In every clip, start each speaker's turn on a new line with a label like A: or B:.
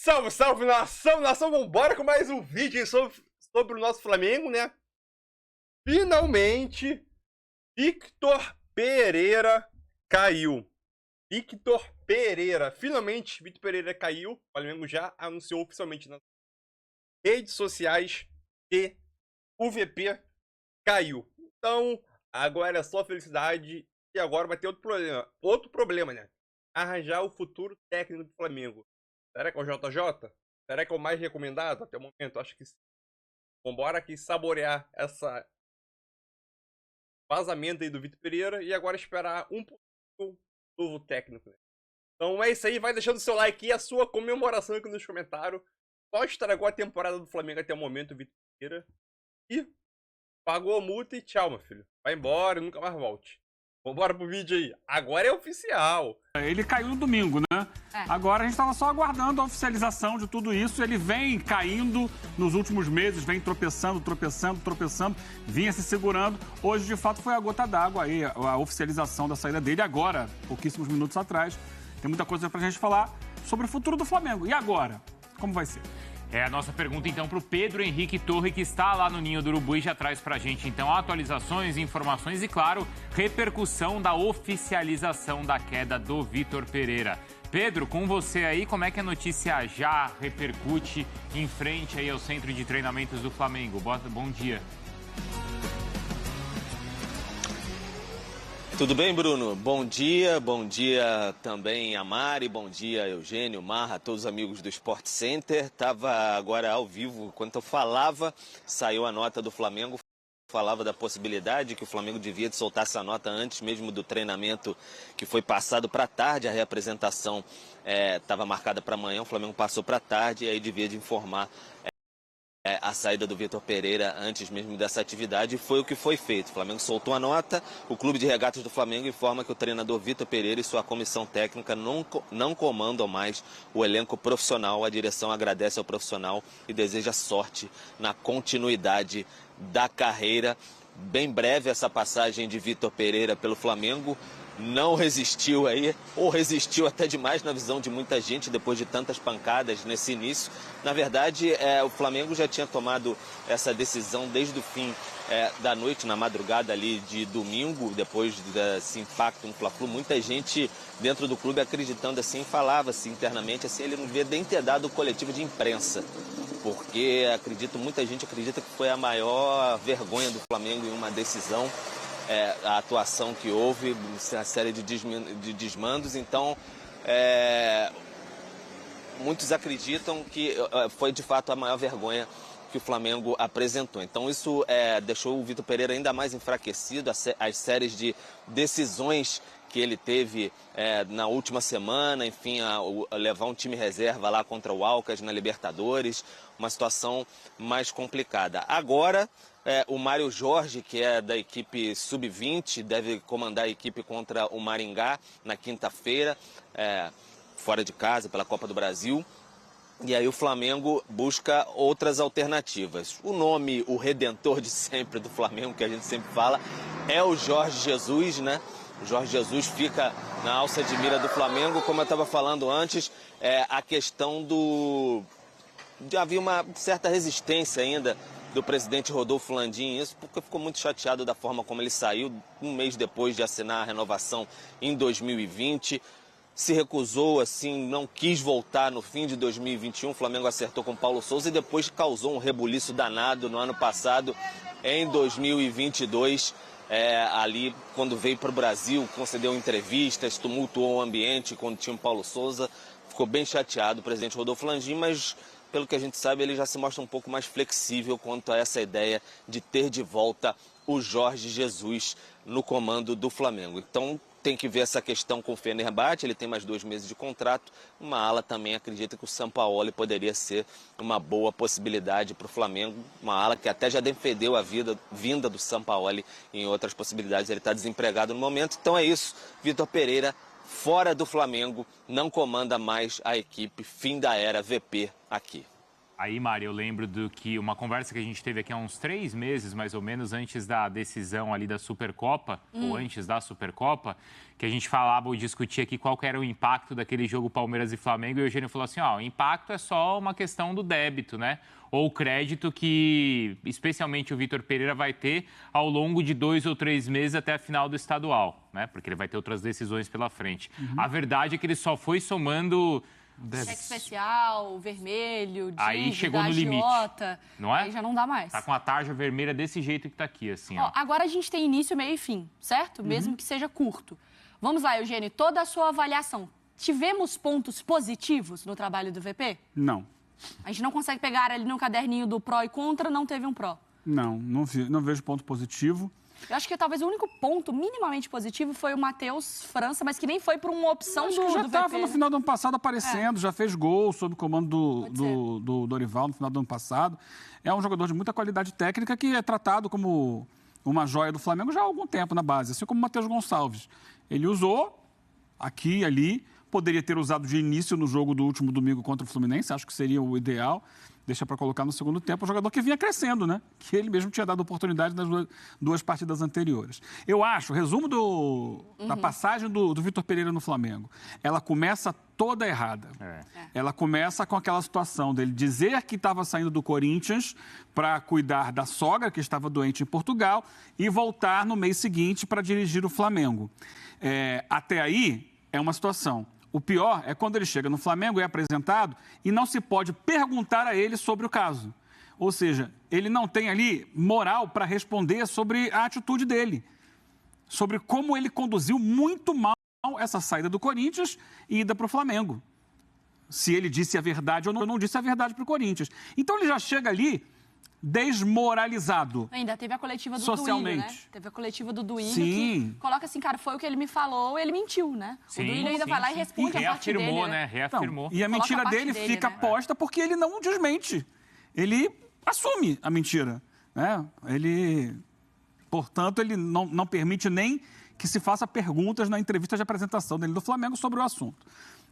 A: Salve, salve, nação, nação, vambora com mais um vídeo aí sobre o nosso Flamengo, né? Finalmente, Victor Pereira caiu. Victor Pereira, finalmente, Victor Pereira caiu. O Flamengo já anunciou oficialmente nas redes sociais que o VP caiu. Então, agora é só felicidade e agora vai ter outro problema, né? Arranjar o futuro técnico do Flamengo. Será que é o JJ? Será que é o mais recomendado até o momento? Acho que sim. Vambora aqui saborear essa vazamento aí do Vitor Pereira e agora esperar um pouco novo técnico. Né? Então é isso aí, vai deixando o seu like e a sua comemoração aqui nos comentários. Só estragou a temporada do Flamengo até o momento, o Vitor Pereira. E pagou a multa e tchau, meu filho. Vai embora e nunca mais volte. Vambora pro vídeo aí. Agora é oficial.
B: Ele caiu no domingo, né? Agora a gente estava só aguardando a oficialização de tudo isso. Ele vem caindo nos últimos meses, vem tropeçando, vinha se segurando. Hoje, de fato, foi a gota d'água aí, a oficialização da saída dele agora, pouquíssimos minutos atrás. Tem muita coisa pra gente falar sobre o futuro do Flamengo. E agora? Como vai ser?
C: É a nossa pergunta, então, para o Pedro Henrique Torre, que está lá no Ninho do Urubu e já traz para a gente, então, atualizações, informações e, claro, repercussão da oficialização da queda do Vitor Pereira. Pedro, com você aí, como é que a notícia já repercute em frente aí ao centro de treinamentos do Flamengo? Bom dia.
D: Tudo bem, Bruno? Bom dia também a Mari, bom dia Eugênio, Marra, todos os amigos do Sport Center. Estava agora ao vivo, enquanto eu falava, saiu a nota do Flamengo, falava da possibilidade que o Flamengo devia soltar essa nota antes mesmo do treinamento que foi passado para tarde, a reapresentação estava marcada para amanhã, o Flamengo passou para tarde e aí devia de informar a saída do Vitor Pereira antes mesmo dessa atividade, e foi o que foi feito. O Flamengo soltou a nota, o Clube de Regatas do Flamengo informa que o treinador Vitor Pereira e sua comissão técnica não comandam mais o elenco profissional. A direção agradece ao profissional e deseja sorte na continuidade da carreira. Bem breve essa passagem de Vitor Pereira pelo Flamengo. Não resistiu aí, ou resistiu até demais na visão de muita gente depois de tantas pancadas nesse início. Na verdade, o Flamengo já tinha tomado essa decisão desde o fim da noite, na madrugada ali de domingo, depois desse impacto no Fla-Flu. Muita gente dentro do clube acreditando assim, falava assim internamente, assim, ele não devia nem ter dado coletiva de imprensa. Porque muita gente acredita que foi a maior vergonha do Flamengo em uma decisão. A atuação que houve, a série de desmandos, então muitos acreditam que foi de fato a maior vergonha que o Flamengo apresentou. Então isso deixou o Vitor Pereira ainda mais enfraquecido, as séries de decisões que ele teve na última semana, enfim, a levar um time reserva lá contra o Alcas na Libertadores, uma situação mais complicada. Agora, o Mário Jorge, que é da equipe Sub-20, deve comandar a equipe contra o Maringá na quinta-feira, fora de casa, pela Copa do Brasil. E aí o Flamengo busca outras alternativas. O nome, o redentor de sempre do Flamengo, que a gente sempre fala, é o Jorge Jesus, né? O Jorge Jesus fica na alça de mira do Flamengo. Como eu estava falando antes, a questão havia uma certa resistência ainda do presidente Rodolfo Landim, isso porque ficou muito chateado da forma como ele saiu um mês depois de assinar a renovação em 2020. Se recusou, assim, não quis voltar no fim de 2021. O Flamengo acertou com Paulo Souza e depois causou um rebuliço danado no ano passado, em 2022. Ali, quando veio para o Brasil, concedeu entrevistas, tumultuou o ambiente quando tinha o Paulo Souza. Ficou bem chateado o presidente Rodolfo Landim, mas pelo que a gente sabe, ele já se mostra um pouco mais flexível quanto a essa ideia de ter de volta o Jorge Jesus no comando do Flamengo. Então tem que ver essa questão com o Fenerbahçe, ele tem mais 2 meses de contrato. Uma ala também acredita que o Sampaoli poderia ser uma boa possibilidade para o Flamengo, uma ala que até já defendeu a vinda do Sampaoli em outras possibilidades. Ele está desempregado no momento, então é isso. Vitor Pereira, fora do Flamengo, não comanda mais a equipe, fim da era VP aqui.
C: Aí, Mari, eu lembro do que uma conversa que a gente teve aqui há uns 3 meses, mais ou menos, antes da decisão ali da Supercopa, ou antes da Supercopa, que a gente falava ou discutia aqui qual que era o impacto daquele jogo Palmeiras e Flamengo, e o Eugênio falou assim, ó, o impacto é só uma questão do débito, né? Ou o crédito que, especialmente o Vitor Pereira, vai ter ao longo de 2 ou 3 meses até a final do estadual, né? Porque ele vai ter outras decisões pela frente. A verdade é que ele só foi somando...
E: Cheque especial, vermelho, dívida,
C: aí chegou no
E: agiota,
C: limite, não é?
E: Aí já não dá mais.
C: Tá com a tarja vermelha desse jeito que tá aqui, assim, ó.
E: Agora a gente tem início, meio e fim, certo? Mesmo que seja curto. Vamos lá, Eugênio, toda a sua avaliação. Tivemos pontos positivos no trabalho do VP?
B: Não.
E: A gente não consegue pegar ali no caderninho do pró e contra, não teve um pró.
B: Não vejo ponto positivo.
E: Eu acho que talvez o único ponto minimamente positivo foi o Matheus França, mas que nem foi por uma opção do
B: já estava
E: VP,
B: no
E: né?
B: final do ano passado aparecendo, já fez gol sob o comando do Dorival no final do ano passado. É um jogador de muita qualidade técnica que é tratado como uma joia do Flamengo já há algum tempo na base, assim como o Matheus Gonçalves. Ele usou aqui e ali, poderia ter usado de início no jogo do último domingo contra o Fluminense, acho que seria o ideal. Deixa para colocar no segundo tempo um jogador que vinha crescendo, né? Que ele mesmo tinha dado oportunidade nas duas partidas anteriores. Eu acho, resumo da passagem do Vitor Pereira no Flamengo, ela começa toda errada. Ela começa com aquela situação dele dizer que estava saindo do Corinthians para cuidar da sogra, que estava doente em Portugal, e voltar no mês seguinte para dirigir o Flamengo. Até aí, é uma situação. O pior é quando ele chega no Flamengo, é apresentado e não se pode perguntar a ele sobre o caso. Ou seja, ele não tem ali moral para responder sobre a atitude dele, sobre como ele conduziu muito mal essa saída do Corinthians e ida para o Flamengo. Se ele disse a verdade ou não disse a verdade para o Corinthians. Então ele já chega ali desmoralizado.
E: Ainda teve a coletiva do
B: socialmente.
E: Duílio, né? Teve a coletiva do Duílio
B: Sim.
E: que coloca assim, cara, foi o que ele me falou, ele mentiu, né?
C: Sim,
E: o Duílio ainda vai lá e responde a parte dele.
C: Reafirmou, né? Reafirmou.
B: E a mentira dele fica posta porque ele não desmente. Ele assume a mentira, né? Portanto, ele não permite nem que se faça perguntas na entrevista de apresentação dele do Flamengo sobre o assunto.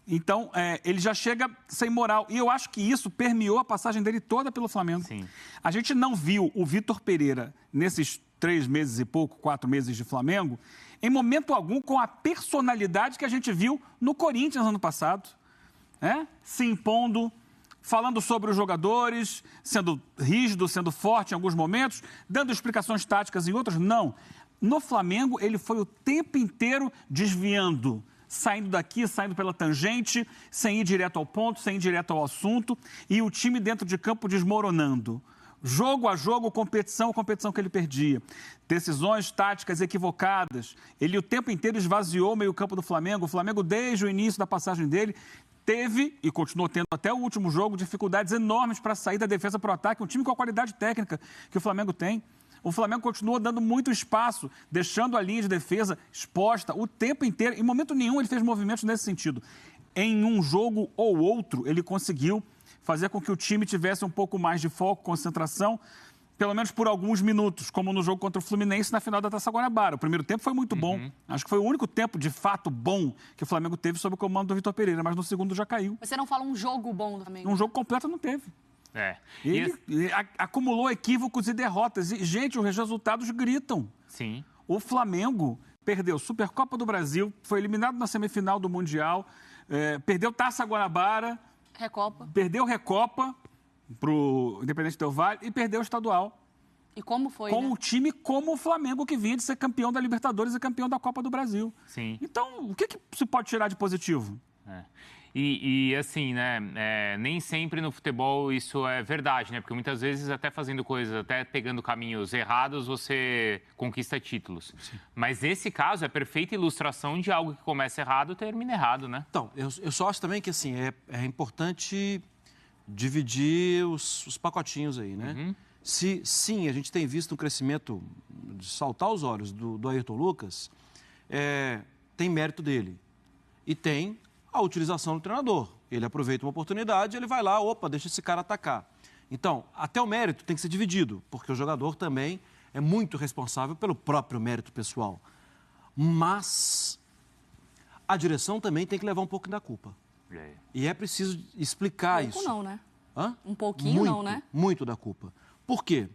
B: Então, ele já chega sem moral. E eu acho que isso permeou a passagem dele toda pelo Flamengo.
C: Sim.
B: A gente não viu o Vitor Pereira, nesses 3 meses e pouco, 4 meses de Flamengo, em momento algum com a personalidade que a gente viu no Corinthians ano passado. Se impondo, falando sobre os jogadores, sendo rígido, sendo forte em alguns momentos, dando explicações táticas em outros. Não. No Flamengo, ele foi o tempo inteiro desviando, saindo daqui, saindo pela tangente, sem ir direto ao ponto, sem ir direto ao assunto, e o time dentro de campo desmoronando. Jogo a jogo, competição que ele perdia. Decisões táticas equivocadas. Ele o tempo inteiro esvaziou o meio-campo do Flamengo. O Flamengo, desde o início da passagem dele, teve, e continuou tendo até o último jogo, dificuldades enormes para sair da defesa para o ataque. Um time com a qualidade técnica que o Flamengo tem. O Flamengo continua dando muito espaço, deixando a linha de defesa exposta o tempo inteiro. Em momento nenhum ele fez movimentos nesse sentido. Em um jogo ou outro, ele conseguiu fazer com que o time tivesse um pouco mais de foco, concentração, pelo menos por alguns minutos, como no jogo contra o Fluminense na final da Taça Guanabara. O primeiro tempo foi muito bom. Acho que foi o único tempo, de fato, bom que o Flamengo teve sob o comando do Vitor Pereira, mas no segundo já caiu.
E: Você não fala um jogo bom do Flamengo?
B: Um jogo completo não teve. Ele acumulou equívocos e derrotas. E, gente, os resultados gritam.
C: Sim.
B: O Flamengo perdeu Supercopa do Brasil, foi eliminado na semifinal do Mundial, perdeu Taça Guanabara, perdeu Recopa para o Independente Del Valle e perdeu o estadual.
E: E como foi,
B: com um time como o Flamengo, que vinha de ser campeão da Libertadores e campeão da Copa do Brasil.
C: Sim.
B: Então, o que se pode tirar de positivo?
C: E assim, né, nem sempre no futebol isso é verdade, né? Porque muitas vezes, até fazendo coisas, até pegando caminhos errados, você conquista títulos. Sim. Mas esse caso é perfeita ilustração de algo que começa errado e termina errado, né?
F: Então, eu só acho também que, assim, é importante dividir os pacotinhos aí, né? Se, sim, a gente tem visto um crescimento de saltar os olhos do Ayrton Lucas, tem mérito dele. E tem a utilização do treinador. Ele aproveita uma oportunidade, ele vai lá, deixa esse cara atacar. Então, até o mérito tem que ser dividido, porque o jogador também é muito responsável pelo próprio mérito pessoal. Mas a direção também tem que levar um pouco da culpa. E é preciso explicar isso.
E: Não, né?
F: Hã?
E: Um pouquinho
F: muito,
E: não, né?
F: Muito da culpa. Por quê?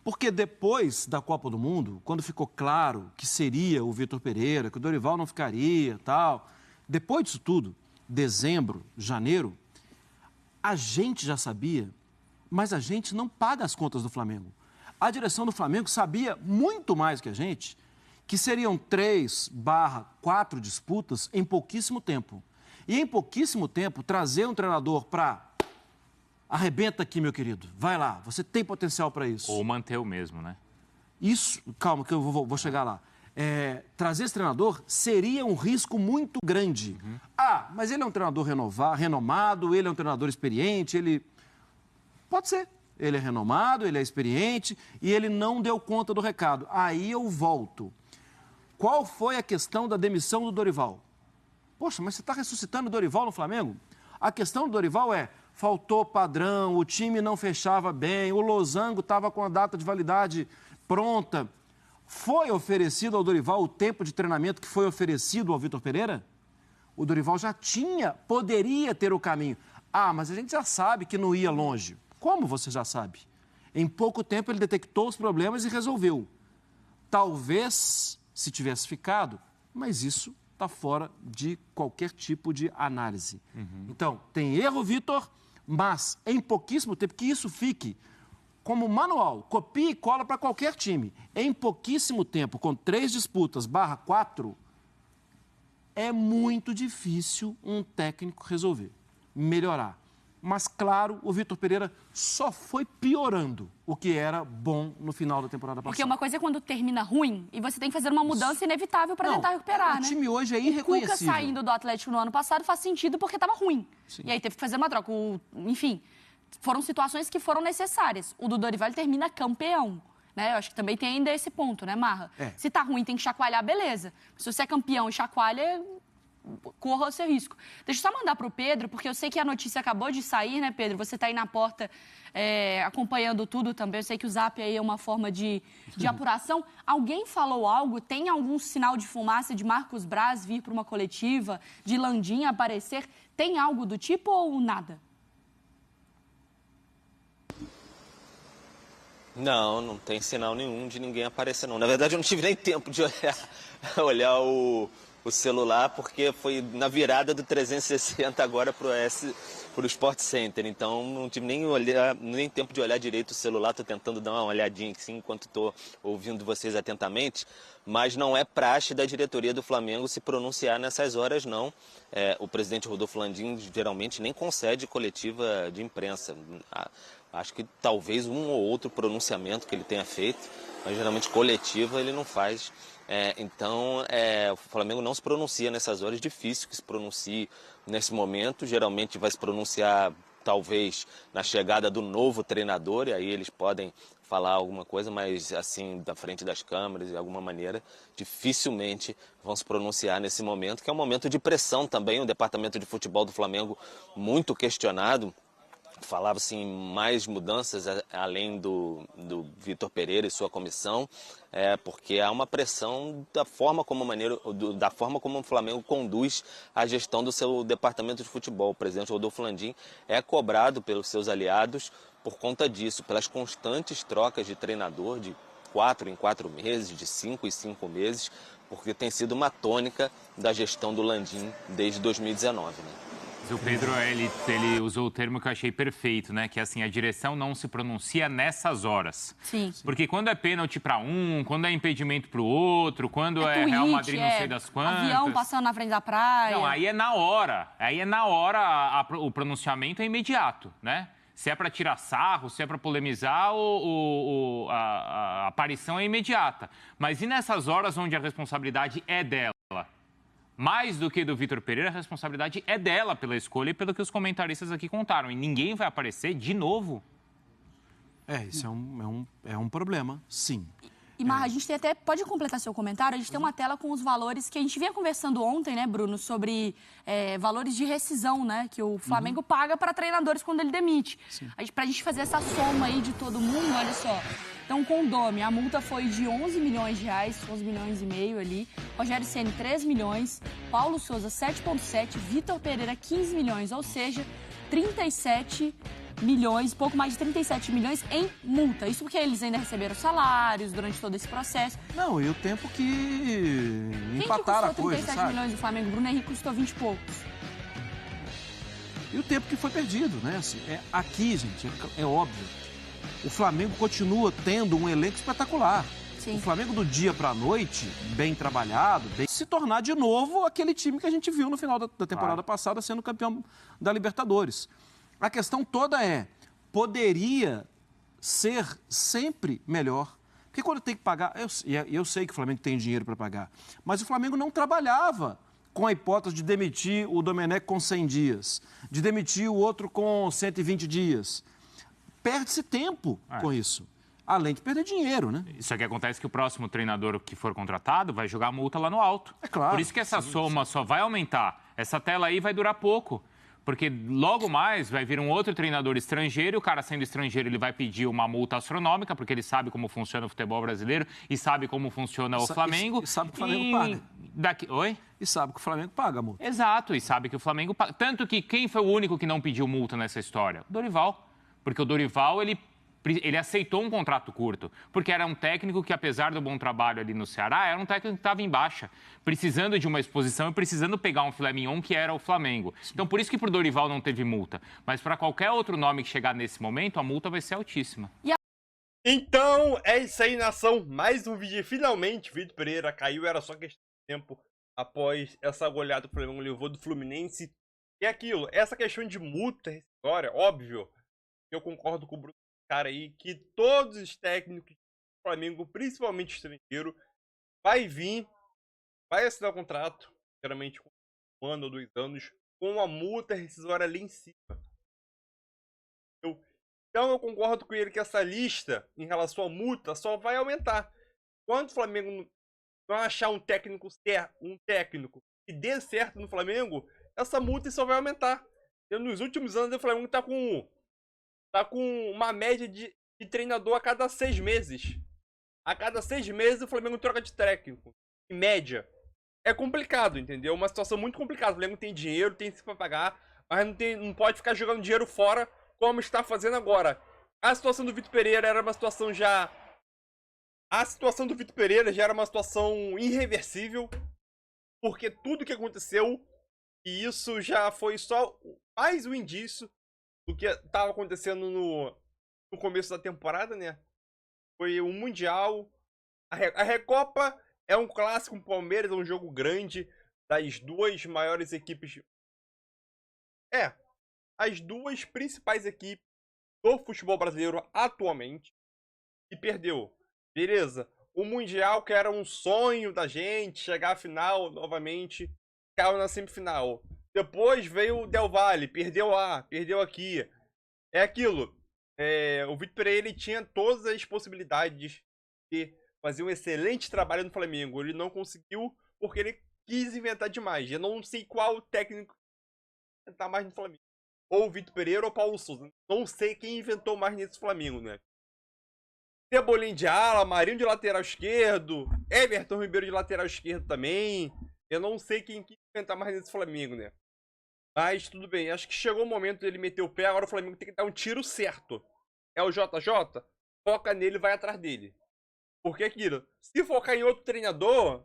F: Porque depois da Copa do Mundo, quando ficou claro que seria o Vitor Pereira, que o Dorival não ficaria, tal, depois disso tudo, dezembro, janeiro, a gente já sabia, mas a gente não paga as contas do Flamengo. A direção do Flamengo sabia muito mais que a gente que seriam 3/4 disputas em pouquíssimo tempo. E em pouquíssimo tempo, trazer um treinador para... Arrebenta aqui, meu querido. Vai lá, você tem potencial para isso.
C: Ou manter o mesmo, né?
F: Isso, calma, que eu vou chegar lá. Trazer esse treinador seria um risco muito grande. Mas ele é um treinador renomado, ele é um treinador experiente, ele... Pode ser. Ele é renomado, ele é experiente e ele não deu conta do recado. Aí eu volto. Qual foi a questão da demissão do Dorival? Poxa, mas você está ressuscitando o Dorival no Flamengo? A questão do Dorival faltou padrão, o time não fechava bem, o losango estava com a data de validade pronta. Foi oferecido ao Dorival o tempo de treinamento que foi oferecido ao Vitor Pereira? O Dorival já poderia ter o caminho. Mas a gente já sabe que não ia longe. Como você já sabe? Em pouco tempo ele detectou os problemas e resolveu. Talvez, se tivesse ficado, mas isso está fora de qualquer tipo de análise. Então, tem erro, Vitor, mas em pouquíssimo tempo, que isso fique como manual, copia e cola para qualquer time. Em pouquíssimo tempo, com 3 disputas /4, é muito difícil um técnico resolver, melhorar. Mas, claro, o Vitor Pereira só foi piorando o que era bom no final da temporada passada.
E: Porque uma coisa é quando termina ruim e você tem que fazer uma mudança inevitável para tentar recuperar, né?
F: O time hoje é irreconhecível.
E: O Cuca saindo do Atlético no ano passado faz sentido porque estava ruim.
F: Sim.
E: E aí teve que fazer uma troca. Enfim, foram situações que foram necessárias. O do Dorival termina campeão. Né? Eu acho que também tem ainda esse ponto, né, Marra? Se tá ruim, tem que chacoalhar, beleza. Se você é campeão e chacoalha... corra o seu risco. Deixa eu só mandar para o Pedro, porque eu sei que a notícia acabou de sair, né, Pedro? Você está aí na porta acompanhando tudo também. Eu sei que o Zap aí é uma forma de apuração. Alguém falou algo? Tem algum sinal de fumaça de Marcos Braz vir para uma coletiva, de Landim aparecer? Tem algo do tipo ou nada?
D: Não tem sinal nenhum de ninguém aparecer, não. Na verdade, eu não tive nem tempo de olhar o celular, porque foi na virada do 360 agora para o Sport Center. Então, não tive nem tempo de olhar direito o celular. Estou tentando dar uma olhadinha aqui, enquanto estou ouvindo vocês atentamente. Mas não é praxe da diretoria do Flamengo se pronunciar nessas horas, não. O presidente Rodolfo Landim geralmente nem concede coletiva de imprensa. Acho que talvez um ou outro pronunciamento que ele tenha feito, mas geralmente coletiva ele não faz. Então, o Flamengo não se pronuncia nessas horas, difícil que se pronuncie nesse momento. Geralmente vai se pronunciar, talvez, na chegada do novo treinador, e aí eles podem falar alguma coisa, mas assim, da frente das câmeras, de alguma maneira, dificilmente vão se pronunciar nesse momento, que é um momento de pressão também. O departamento de futebol do Flamengo muito questionado. Falava-se em mais mudanças além do Vitor Pereira e sua comissão, porque há uma pressão da forma como o Flamengo conduz a gestão do seu departamento de futebol. O presidente Rodolfo Landim é cobrado pelos seus aliados por conta disso, pelas constantes trocas de treinador de 4 em 4 meses, de 5 em 5 meses, porque tem sido uma tônica da gestão do Landim desde 2019, né?
C: O Pedro, ele usou o termo que eu achei perfeito, né? Que é assim, a direção não se pronuncia nessas horas.
E: Sim.
C: Porque quando é pênalti para um, quando é impedimento para o outro, quando é Real Madrid não sei das quantas...
E: Avião passando na frente da praia...
C: Não, aí é na hora. O pronunciamento é imediato, né? Se é para tirar sarro, se é para polemizar, a aparição é imediata. Mas e nessas horas onde a responsabilidade é dela? Mais do que do Vitor Pereira, a responsabilidade é dela pela escolha e pelo que os comentaristas aqui contaram. E ninguém vai aparecer de novo.
F: Isso é um problema, sim.
E: E, Marra, a gente tem até... Pode completar seu comentário? A gente tem uma tela com os valores que a gente vinha conversando ontem, né, Bruno? Sobre valores de rescisão, né? Que o Flamengo paga para treinadores quando ele demite. Para a gente fazer essa soma aí de todo mundo, olha só. Então, com o Domi, a multa foi de 11 milhões de reais, 11 milhões e meio ali. Rogério Ceni, 3 milhões. Paulo Souza, 7,7. Vitor Pereira, 15 milhões. Ou seja, 37 milhões, pouco mais de 37 milhões em multa. Isso porque eles ainda receberam salários durante todo esse processo.
F: Não, e o tempo que empataram a coisa, sabe?
E: Quem que custou 37 milhões do Flamengo? O Bruno Henrique custou 20 e poucos.
F: E o tempo que foi perdido, né? Assim, aqui, gente, é óbvio. O Flamengo continua tendo um elenco espetacular.
E: Sim.
F: O Flamengo do dia para a noite, bem trabalhado, se tornar de novo aquele time que a gente viu no final da temporada passada sendo campeão da Libertadores. A questão toda poderia ser sempre melhor. Porque quando tem que pagar, eu sei que o Flamengo tem dinheiro para pagar, mas o Flamengo não trabalhava com a hipótese de demitir o Domenech com 100 dias, de demitir o outro com 120 dias. Perde-se tempo com isso. Além de perder dinheiro, né?
C: Isso aqui acontece que o próximo treinador que for contratado vai jogar a multa lá no alto.
F: É claro.
C: Por isso que essa soma só vai aumentar. Essa tela aí vai durar pouco. Porque logo mais vai vir um outro treinador estrangeiro, o cara sendo estrangeiro ele vai pedir uma multa astronômica, porque ele sabe como funciona o futebol brasileiro e sabe como funciona o Flamengo.
F: E sabe que o Flamengo paga.
C: Oi?
F: E sabe que o Flamengo paga a multa.
C: Exato, e sabe que o Flamengo paga. Tanto que quem foi o único que não pediu multa nessa história? O Dorival. Porque o Dorival, ele aceitou um contrato curto, porque era um técnico que, apesar do bom trabalho ali no Ceará, era um técnico que estava em baixa, precisando de uma exposição e precisando pegar um filé mignon que era o Flamengo. Então, por isso que para o Dorival não teve multa. Mas para qualquer outro nome que chegar nesse momento, a multa vai ser altíssima.
A: Então, é isso aí, nação. Mais um vídeo. Finalmente, Vitor Pereira caiu. Era só questão de tempo após essa goleada que o Flamengo levou do Fluminense. E aquilo, essa questão de multa, história, óbvio, eu concordo com o Bruno, cara aí, que todos os técnicos do Flamengo, principalmente estrangeiro, vai assinar o contrato, geralmente com 1 ano ou 2 anos, com uma multa rescisória ali em cima. Então eu concordo com ele que essa lista, em relação à multa, só vai aumentar. Quando o Flamengo não achar um técnico que dê certo no Flamengo, essa multa só vai aumentar. E nos últimos anos o Flamengo tá com uma média de treinador a cada 6 meses. A cada 6 meses o Flamengo troca de técnico. Em média. É complicado, entendeu? Uma situação muito complicada. O Flamengo tem dinheiro, tem isso pra pagar, mas não pode ficar jogando dinheiro fora como está fazendo agora. A situação do Vitor Pereira era uma situação já... A situação do Vitor Pereira já era uma situação irreversível, porque tudo que aconteceu, e isso já foi só mais um indício do que estava acontecendo no começo da temporada, né? Foi o Mundial. A Recopa é um clássico, o Palmeiras é um jogo grande das duas maiores equipes. As duas principais equipes do futebol brasileiro atualmente. E perdeu. Beleza. O Mundial, que era um sonho da gente, chegar à final novamente, caiu na semifinal. Depois veio o Del Valle, perdeu lá, perdeu aqui. É aquilo. O Vitor Pereira ele tinha todas as possibilidades de fazer um excelente trabalho no Flamengo. Ele não conseguiu porque ele quis inventar demais. Eu não sei qual técnico inventar mais no Flamengo. Ou o Vitor Pereira ou o Paulo Souza. Não sei quem inventou mais nesse Flamengo, né? Cebolinha de ala, Marinho de lateral esquerdo, Everton Ribeiro de lateral esquerdo também. Eu não sei quem quis inventar mais nesse Flamengo, né? Mas tudo bem, acho que chegou o momento dele meter o pé, agora o Flamengo tem que dar um tiro certo. É o JJ? Foca nele e vai atrás dele. Porque aquilo, se focar em outro treinador,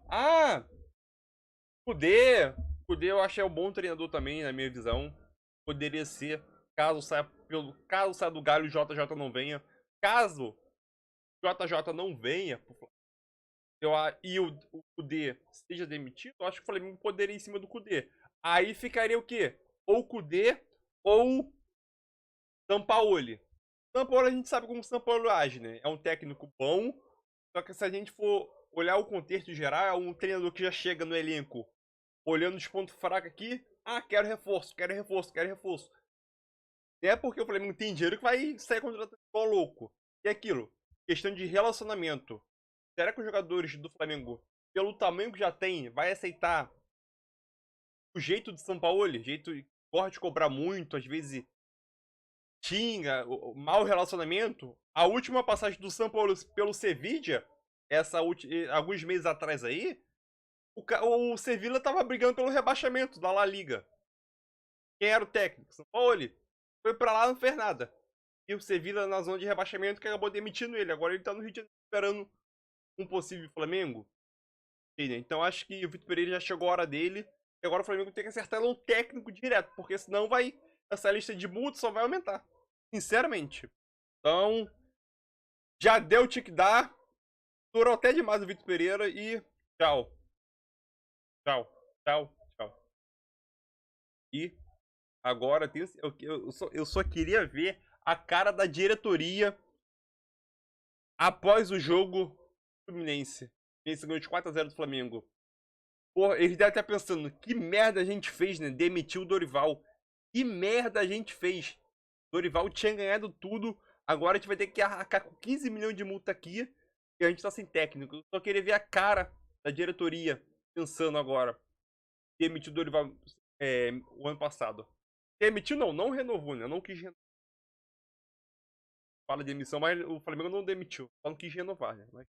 A: Kudê eu achei um bom treinador também, na minha visão. Poderia ser, caso saia do Galo e o JJ não venha. Caso o JJ não venha e o Kudê seja demitido, eu acho que o Flamengo poderia ir em cima do Kudê. Aí ficaria o quê? Ou Kudê ou Sampaoli. Sampaoli a gente sabe como o Sampaoli age, né? É um técnico bom, só que se a gente for olhar o contexto geral, é um treinador que já chega no elenco olhando os pontos fracos aqui. Quero reforço. É porque o Flamengo tem dinheiro que vai sair contratando igual louco. E aquilo, questão de relacionamento. Será que os jogadores do Flamengo, pelo tamanho que já tem, vai aceitar o jeito de Sampaoli? Jeito que gosta de cobrar muito, às vezes xinga, o mau relacionamento. A última passagem do Sampaoli pelo Sevilla, alguns meses atrás aí, o Sevilla tava brigando pelo rebaixamento da La Liga. Quem era o técnico? Sampaoli. Foi pra lá, não fez nada. E o Sevilla na zona de rebaixamento que acabou demitindo ele. Agora ele tá no Rio de Janeiro esperando um possível Flamengo. Então acho que o Vitor Pereira já chegou a hora dele. E agora o Flamengo tem que acertar um técnico direto. Porque senão essa lista de multas só vai aumentar. Sinceramente. Então, já deu o que dar. Durou até demais o Vitor Pereira e tchau. Tchau, tchau, tchau. E agora eu só queria ver a cara da diretoria após o jogo do Fluminense. O Fluminense ganhou de 4-0 do Flamengo. Porra, eles devem estar pensando, que merda a gente fez, né? Demitiu o Dorival. Que merda a gente fez. O Dorival tinha ganhado tudo. Agora a gente vai ter que arcar com 15 milhões de multa aqui. E a gente tá sem técnico. Eu só queria ver a cara da diretoria pensando agora. Demitiu o Dorival o ano passado. Demitiu não renovou, né? Não quis renovar. Fala de demissão, mas o Flamengo não demitiu. Só não quis renovar, né? Mas